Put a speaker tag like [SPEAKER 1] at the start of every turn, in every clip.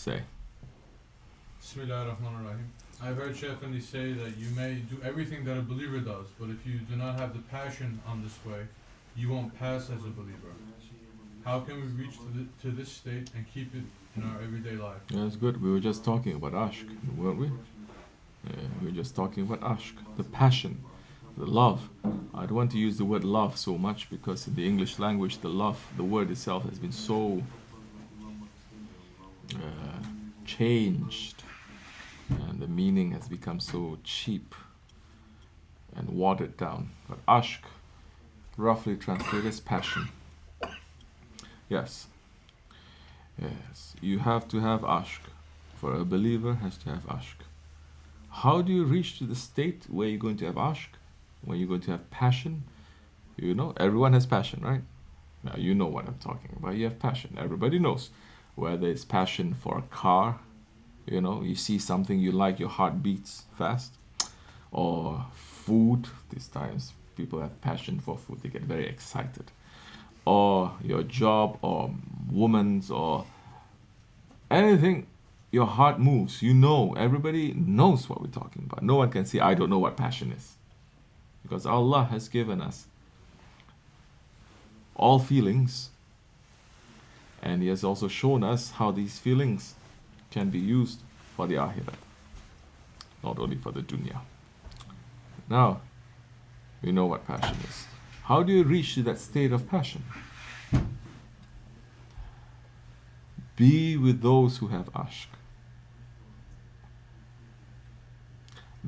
[SPEAKER 1] say.
[SPEAKER 2] Bismillahirrahmanirrahim. I've heard Shaykh Effendi say that you may do everything that a believer does, but if you do not have the passion on this way, you won't pass as a believer. How can we reach to this state and keep it in our everyday life?
[SPEAKER 1] Yeah, that's good. We were just talking about Ashq, weren't we? Yeah, we were just talking about Ashq, the passion, the love. I don't want to use the word love so much because in the English language, the love, the word itself has been so changed, and the meaning has become so cheap and watered down. But Ashq, roughly translated as passion. Yes. Yes. You have to have Ashq. For a believer has to have Ashq. How do you reach to the state where you're going to have Ashq? When you're going to have passion? You know, everyone has passion, right? Now you know what I'm talking about. You have passion. Everybody knows. Whether it's passion for a car, you know, you see something you like, your heart beats fast. Or food. These times people have passion for food. They get very excited. Or your job, or woman's, or anything, your heart moves. You know, everybody knows what we're talking about. No one can say, I don't know what passion is. Because Allah has given us all feelings, and He has also shown us how these feelings can be used for the Akhirah, not only for the dunya. Now, we know what passion is. How do you reach to that state of passion? Be with those who have Ashq.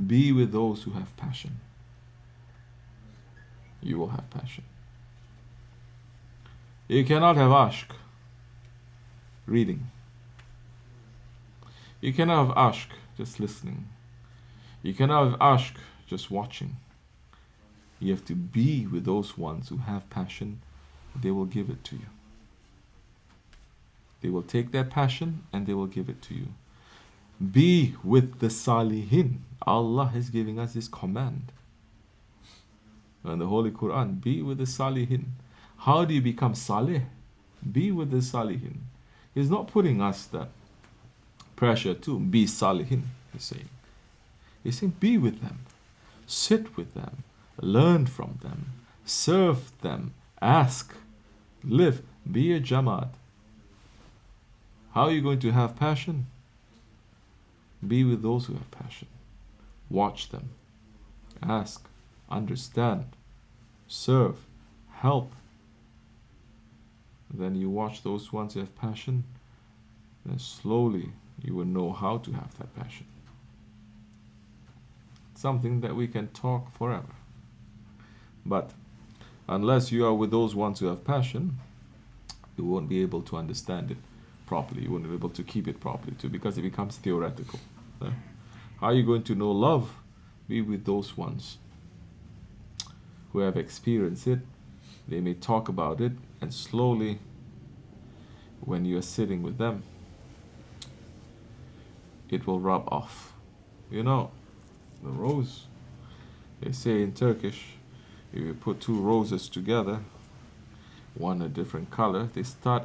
[SPEAKER 1] Be with those who have passion. You will have passion. You cannot have Ashq reading. You cannot have Ashq just listening. You cannot have Ashq just watching. You have to be with those ones who have passion. They will give it to you. They will take their passion and they will give it to you. Be with the Salihin. Allah is giving us this command. In the Holy Quran, be with the Salihin. How do you become Salih? Be with the Salihin. He's not putting us that pressure to be Salihin, he's saying. He's saying be with them. Sit with them. Learn from them. Serve them. Ask. Live. Be a Jamaat. How are you going to have passion? Be with those who have passion. Watch them. Ask. Understand. Serve. Help. Then you watch those ones who have passion, then slowly you will know how to have that passion. Something that we can talk forever. But unless you are with those ones who have passion, you won't be able to understand it properly. You won't be able to keep it properly too, because it becomes theoretical. How are you going to know love? Be with those ones who have experienced it. They may talk about it, and slowly, when you are sitting with them, it will rub off. You know, the rose, they say in Turkish, if you put two roses together, one a different color,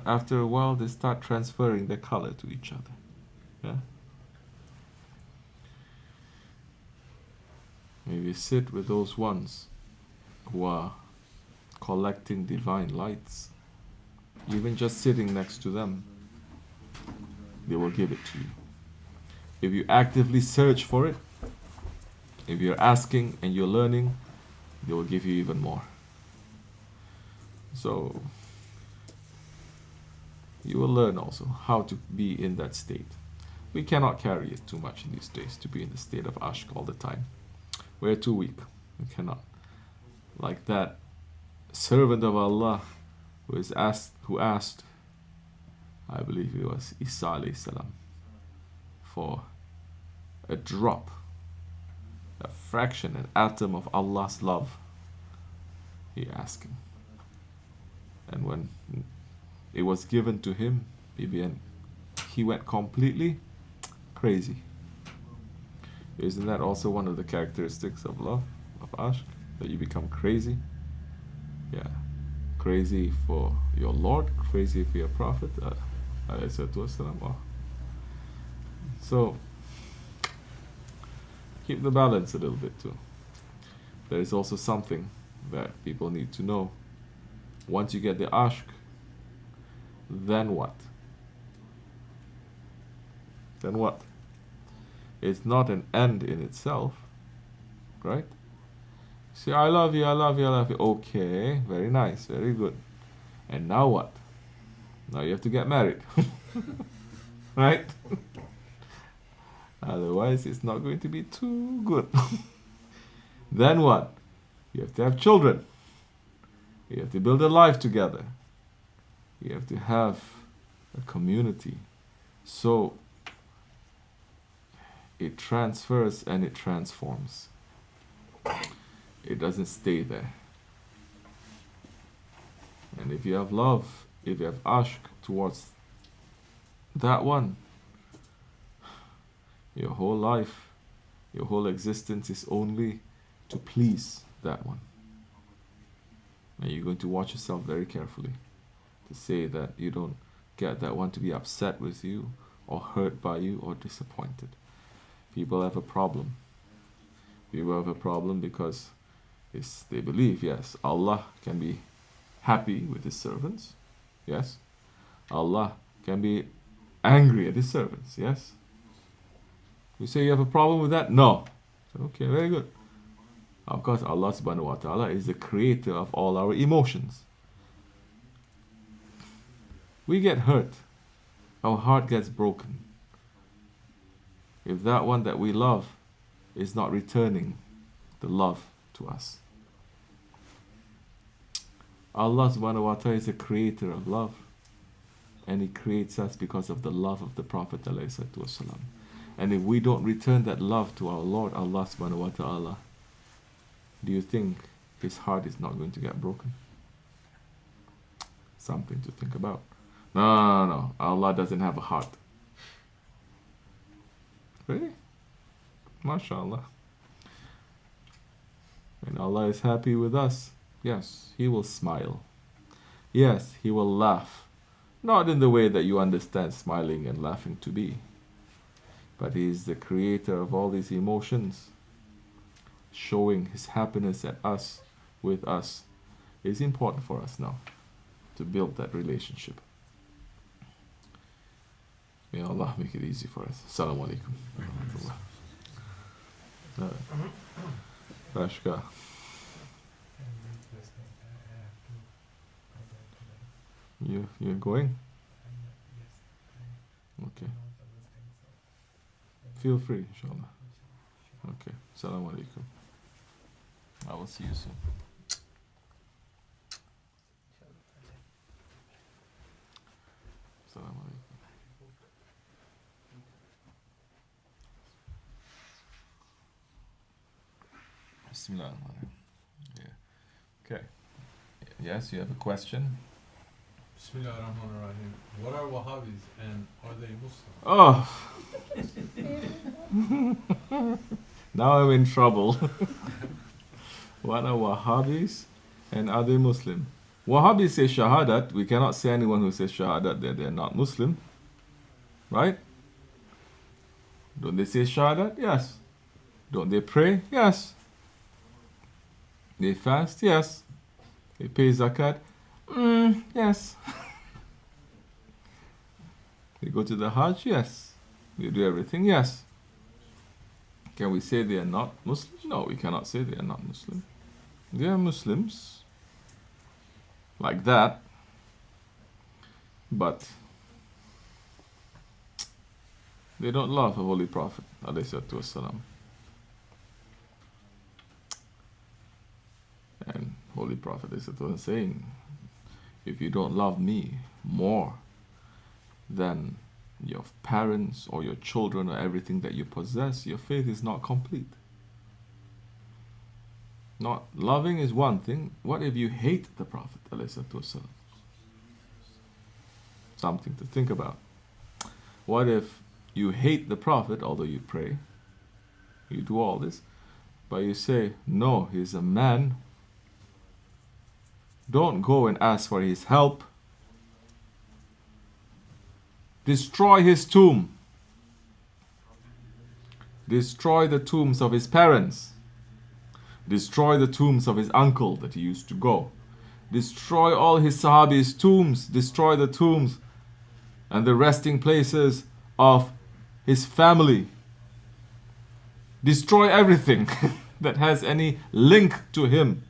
[SPEAKER 1] after a while, they start transferring their color to each other. Yeah? Maybe sit with those ones who are collecting divine lights. Even just sitting next to them, they will give it to you. If you actively search for it, if you're asking and you're learning, they will give you even more. So you will learn also how to be in that state. We cannot carry it too much in these days to be in the state of Ashq all the time. We're too weak. We cannot. Like that servant of Allah who asked, I believe it was Isa alayhi salam, for a drop, a fraction, an atom of Allah's love. He asked him. And when it was given to him, he went completely crazy. Isn't that also one of the characteristics of love, of Ashq? That you become crazy? Yeah. Crazy for your Lord, crazy for your Prophet, So keep the balance a little bit too. There is also something that people need to know. Once you get the ashq, then what? Then what? It's not an end in itself, right? Say, I love you, I love you, I love you. Okay, very nice, very good. And now what? Now you have to get married. Right? Otherwise, it's not going to be too good. Then what? You have to have children. You have to build a life together. You have to have a community. So it transfers and it transforms. It doesn't stay there. And if you have love, if you have ashq towards that one, your whole life, your whole existence is only to please that one. And you're going to watch yourself very carefully to say that you don't get that one to be upset with you or hurt by you or disappointed. People have a problem. People have a problem because they believe, yes, Allah can be happy with his servants. Yes. Allah can be angry at his servants. Yes. You say you have a problem with that? No. Okay, very good. Of course, Allah subhanahu wa ta'ala is the creator of all our emotions. We get hurt. Our heart gets broken. If that one that we love is not returning the love to us. Allah subhanahu wa ta'ala is the creator of love. And He creates us because of the love of the Prophet ﷺ. And if we don't return that love to our Lord, Allah subhanahu wa ta'ala, do you think His heart is not going to get broken? Something to think about. No. Allah doesn't have a heart. Really? MashaAllah. When Allah is happy with us, yes, He will smile. Yes, He will laugh. Not in the way that you understand smiling and laughing to be. But He is the creator of all these emotions. Showing His happiness at us, with us, is important for us now to build that relationship. May Allah make it easy for us. Assalamu alaikum. Ashq. You're going? Okay. Feel free, inshallah. Okay. Assalamu alaikum. I will see you soon. Assalamu alaikum. Bismillah. Yeah. Okay. Yes, you have a question?
[SPEAKER 2] Bismillah ar-Rahman ar-Rahim. What are Wahhabis and are they Muslim?
[SPEAKER 1] Oh! Now I'm in trouble. What are Wahhabis and are they Muslim? Wahhabis say Shahadat. We cannot say anyone who says Shahadat that they're not Muslim. Right? Don't they say Shahadat? Yes. Don't they pray? Yes. They fast? Yes. They pay zakat? Yes. They go to the Hajj? Yes. They do everything? Yes. Can we say they are not Muslim? No, we cannot say they are not Muslim. They are Muslims. Like that. But they don't love the Holy Prophet ﷺ. And Holy Prophet ﷺ saying, if you don't love me more than your parents or your children or everything that you possess, your faith is not complete. Not loving is one thing. What if you hate the Prophet ﷺ? Something to think about. What if you hate the Prophet, although you pray, you do all this, but you say, no, he's a man. Don't go and ask for his help. Destroy his tomb. destroy the tombs of his parents, destroy the tombs of his uncle that he used to go, destroy all his Sahabis' tombs, destroy the tombs and the resting places of his family. Destroy everything that has any link to him.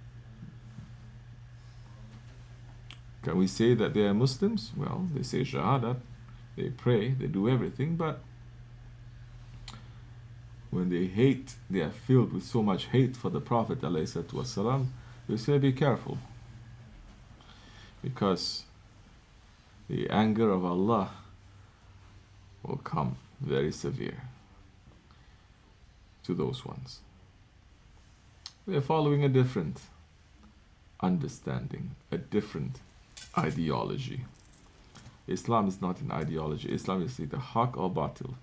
[SPEAKER 1] Can we say that they are Muslims? Well, they say Shahada, they pray, they do everything, but when they hate, they are filled with so much hate for the Prophet ﷺ, we say be careful. Because the anger of Allah will come very severe to those ones. We are following a different understanding, a different ideology. Islam is not an ideology. Islam is either haq or batil.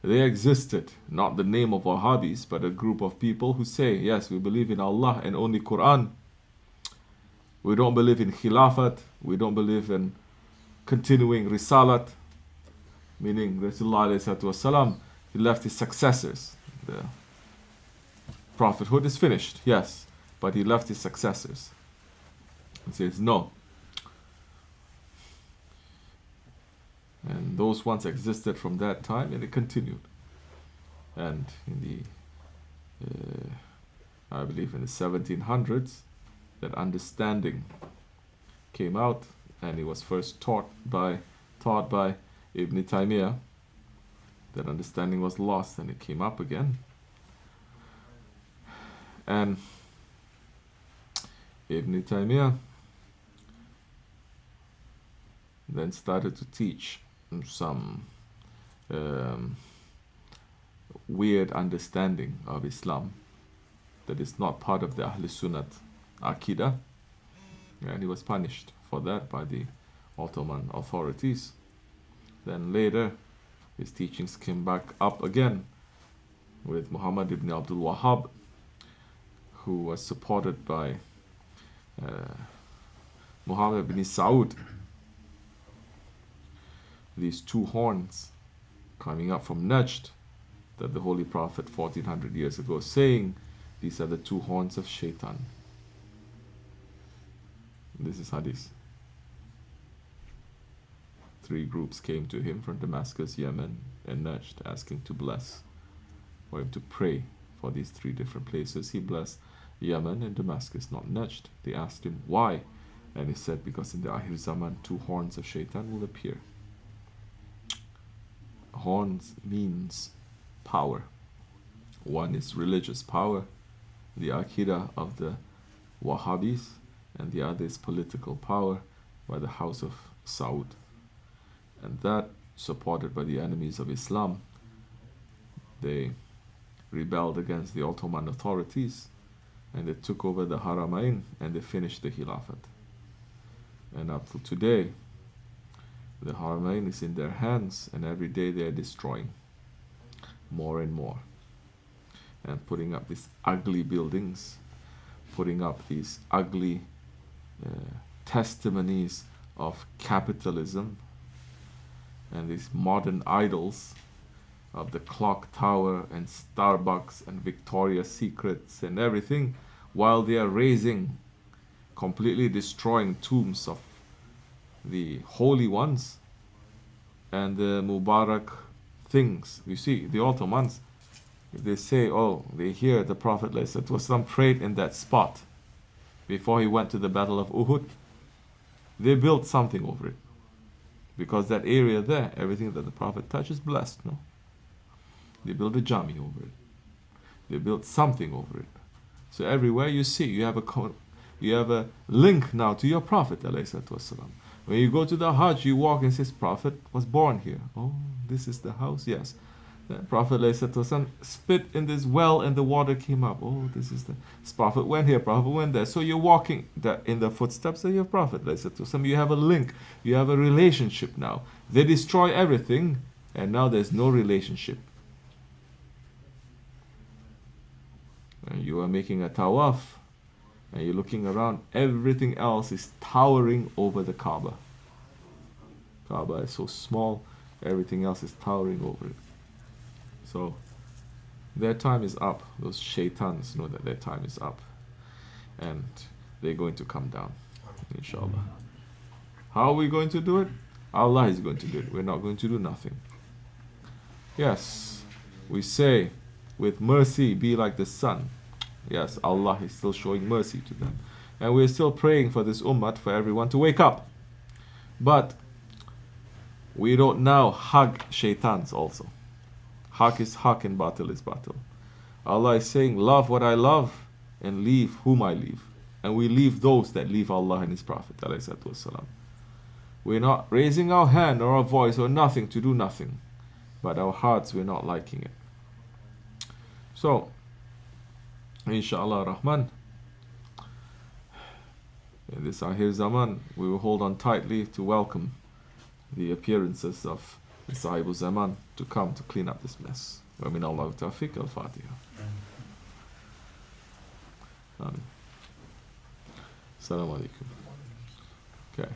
[SPEAKER 1] They existed, not the name of Wahhabis, but a group of people who say, yes, we believe in Allah and only Quran. We don't believe in Khilafat. We don't believe in continuing Risalat, meaning Rasulullah, he left his successors. The prophethood is finished, yes, but he left his successors. He says, no. And those ones existed from that time, and it continued. And in the, I believe in the 1700s, that understanding came out, and it was first taught by Ibn Taymiyyah. That understanding was lost, and it came up again. And Ibn Taymiyyah then started to teach some weird understanding of Islam that is not part of the Ahl Sunnat Aqidah, and he was punished for that by the Ottoman authorities. Then later his teachings came back up again with Muhammad ibn Abdul Wahhab, who was supported by Muhammad ibn Saud. These two horns coming up from Najd that the Holy Prophet 1400 years ago saying, these are the two horns of Shaitan. This is Hadith. 3 groups came to him from Damascus, Yemen, and Najd, asking to bless, for him to pray for these 3 different places. He blessed Yemen and Damascus, not Najd. They asked him why, and he said, because in the Akhir Zaman 2 horns of Shaitan will appear. Horns means power. One is religious power, the Aqidah of the Wahhabis, and the other is political power by the House of Saud. And that, supported by the enemies of Islam, they rebelled against the Ottoman authorities, and they took over the Haramain, and they finished the Khilafat. And up to today, the Haramain is in their hands, and every day they are destroying more and more, and putting up these ugly buildings, putting up these ugly testimonies of capitalism, and these modern idols of the clock tower and Starbucks and Victoria's Secrets and everything, while they are raising, completely destroying tombs of the holy ones and the Mubarak things. You see, the Ottomans, if they say, oh, they hear the Prophet ﷺ prayed in that spot before he went to the Battle of Uhud, they built something over it. Because that area there, everything that the Prophet touches, blessed, no? They built a jami over it. They built something over it. So everywhere you see, you have a link now to your Prophet ﷺ. When you go to the Hajj, you walk and says, Prophet was born here. Oh, this is the house? Yes. The Prophet ﷺ spit in this well and the water came up. Oh, this is the... Prophet went here, Prophet went there. So you're walking in the footsteps of your Prophet ﷺ. You have a link. You have a relationship now. They destroy everything, and now there's no relationship. And you are making a tawaf, and you're looking around, everything else is towering over the Kaaba. Kaaba is so small, everything else is towering over it. So Their time is up. Those shaitans know that their time is up. And they're going to come down, inshallah. How are we going to do it? Allah is going to do it. We're not going to do nothing. Yes, we say, with mercy be like the sun. Yes, Allah is still showing mercy to them. And we're still praying for this ummah, for everyone to wake up. But we don't now hug shaitans also. Haq is haq and batil is batil. Allah is saying, love what I love and leave whom I leave. And we leave those that leave Allah and His Prophet. We're not raising our hand or our voice or nothing to do nothing. But our hearts, we're not liking it. So, inshallah Rahman, in this Ahir Zaman, we will hold on tightly to welcome the appearances of the Sahibu Zaman to come to clean up this mess. Wa min Allah tawfiq al-Fatiha. Amen. Assalamu alaikum. Okay.